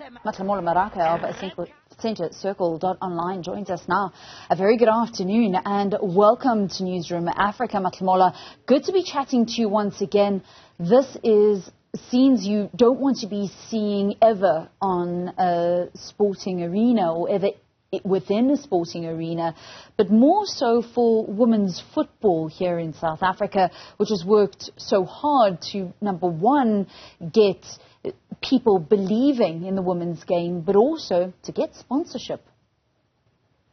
Matlhomola Morake of Centre Circle.online joins us now. A very good afternoon and welcome to Newzroom Afrika. Matlhomola, good to be chatting to you once again. This is scenes you don't want to be seeing ever on a sporting arena or ever within a sporting arena, but more so for women's football here in South Africa, which has worked so hard to, number one, get people believing in the women's game, but also to get sponsorship.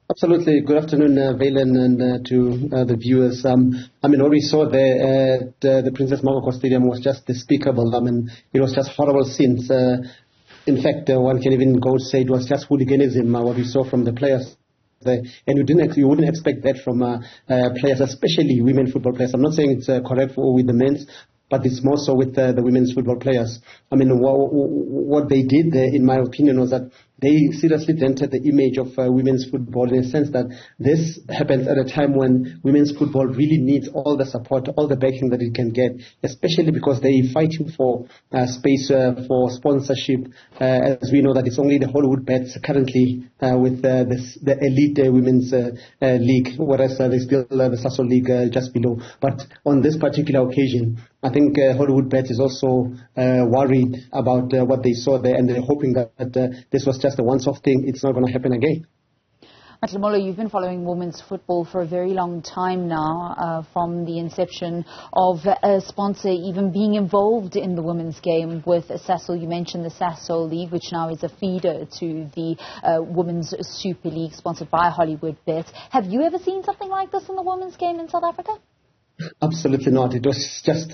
Absolutely. Good afternoon, Valen, and to the viewers. What we saw there at the Princess Magogo Stadium was just despicable. It was just horrible scenes. In fact, one can even go say it was just hooliganism, what we saw from the players. And you wouldn't expect that from players, especially women football players. I'm not saying it's correct for with the men's, but it's more so with the women's football players. What they did there, in my opinion, was that they seriously dented the image of women's football, in a sense that this happens at a time when women's football really needs all the support, all the backing that it can get, especially because they're fighting for space for sponsorship. As we know that it's only the Hollywood bets currently with the elite women's league, whereas there's still the SAFA league just below. But on this particular occasion, I think Hollywood Bet is also worried about what they saw there, and they're hoping that this was just a once-off thing. It's not going to happen again. Matlhomola, you've been following women's football for a very long time now, from the inception of a sponsor even being involved in the women's game with SASOL. You mentioned the SASOL League, which now is a feeder to the Women's Super League sponsored by Hollywood Bet. Have you ever seen something like this in the women's game in South Africa? Absolutely not. It was just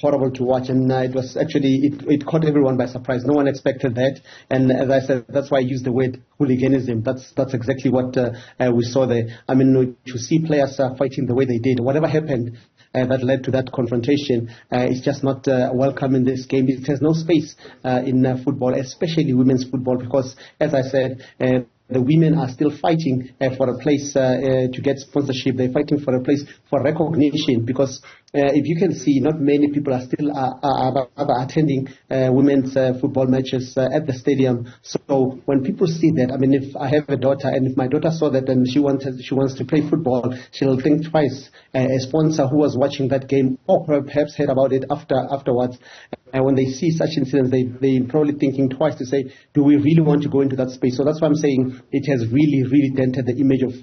horrible to watch, and it was actually it caught everyone by surprise. No one expected that, and as I said, that's why I used the word hooliganism. That's exactly what we saw there. To see players fighting the way they did, whatever happened that led to that confrontation, is just not welcome in this game. It has no space in football, especially women's football, because, as I said, the women are still fighting for a place to get sponsorship. They're fighting for a place for recognition, because if you can see, not many people are still attending women's football matches at the stadium. So when people see that, if I have a daughter, and if my daughter saw that and she wants to play football, she'll think twice. A sponsor who was watching that game, or perhaps heard about it afterwards, and when they see such incidents, they're probably thinking twice to say, do we really want to go into that space? So that's why I'm saying it has really, really dented the image of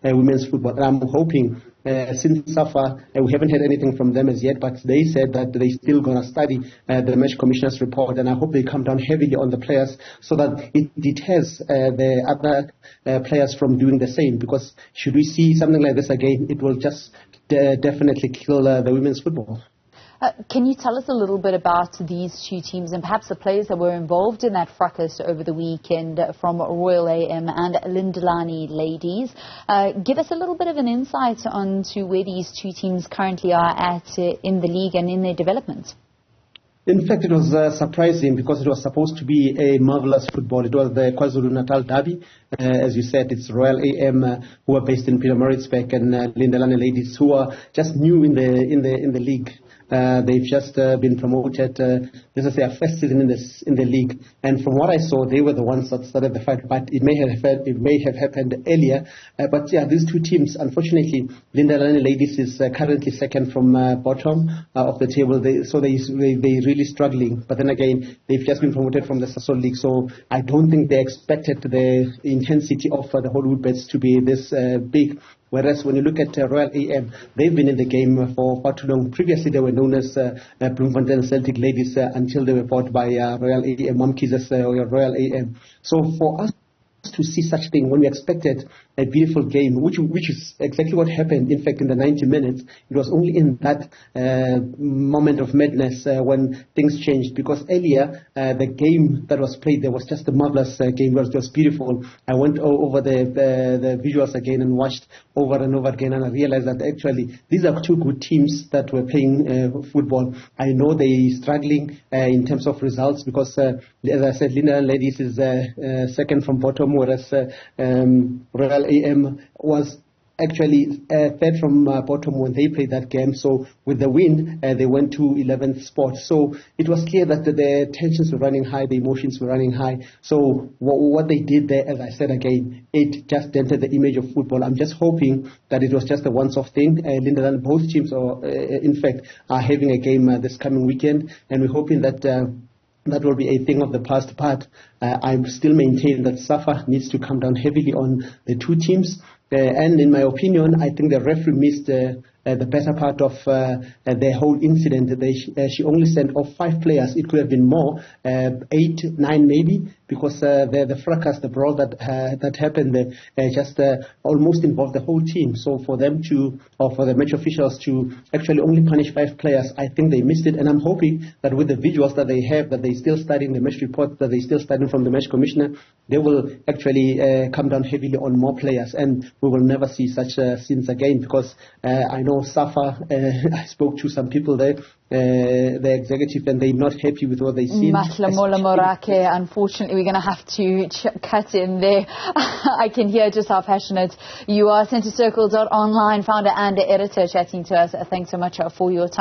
women's football. And I'm hoping, since SAFA, we haven't heard anything from them as yet, but they said that they're still going to study the match commissioner's report, and I hope they come down heavily on the players so that it deters the other players from doing the same. Because should we see something like this again, it will just definitely kill the women's football. Can you tell us a little bit about these two teams and perhaps the players that were involved in that fracas over the weekend from Royal AM and Lindelani ladies? Give us a little bit of an insight onto where these two teams currently are at in the league and in their development. In fact, it was surprising because it was supposed to be a marvelous football. It was the KwaZulu-Natal derby. As you said, it's Royal AM who are based in Pietermaritzburg, and Lindelani ladies who are just new in the league. They've just been promoted. This is their first season in the league, and from what I saw, they were the ones that started the fight. But it may have happened earlier. But yeah, these two teams, unfortunately, Lindelani ladies is currently second from bottom of the table. They're really struggling. But then again, they've just been promoted from the SASOL League, so I don't think they expected the intensity of the Hollywood bets to be this big. Whereas when you look at Royal AM, they've been in the game for far too long. Previously, they were known as Bloemfontein Celtic ladies until they were bought by Royal AM, Mamkiz's Royal AM. So for us to see such thing when we expected a beautiful game, which is exactly what happened. In fact, in the 90 minutes, it was only in that moment of madness when things changed. Because earlier, the game that was played there was just a marvelous game. It was just beautiful. I went over the visuals again and watched over and over again, and I realized that actually these are two good teams that were playing football. I know they're struggling in terms of results because, as I said, Lindelani ladies is second from bottom, whereas Royal AM was actually third from bottom when they played that game. So with the win, they went to 11th spot. So it was clear that the tensions were running high, the emotions were running high. So what they did there, as I said again, it just dented the image of football. I'm just hoping that it was just a once-off thing. Lindelani, both teams in fact, are having a game this coming weekend, and we're hoping that that will be a thing of the past. But I still maintain that SAFA needs to come down heavily on the two teams. And in my opinion, I think the referee missed the better part of the whole incident. She only sent off 5 players. It could have been more, 8, 9 maybe, because the fracas, the brawl that happened just almost involved the whole team. So for them or for the match officials to actually only punish 5 players, I think they missed it. And I'm hoping that with the visuals that they have, that they still studying the match report, that they still studying from the match commissioner, they will actually come down heavily on more players, and we will never see such scenes again, because I know SAFA, I spoke to some people there, the executive, and they're not happy with what they see. Matlhomola Morake, unfortunately, we're going to have to cut in there. I can hear just how passionate you are. Centre Circle.online founder and editor chatting to us. Thanks so much for your time.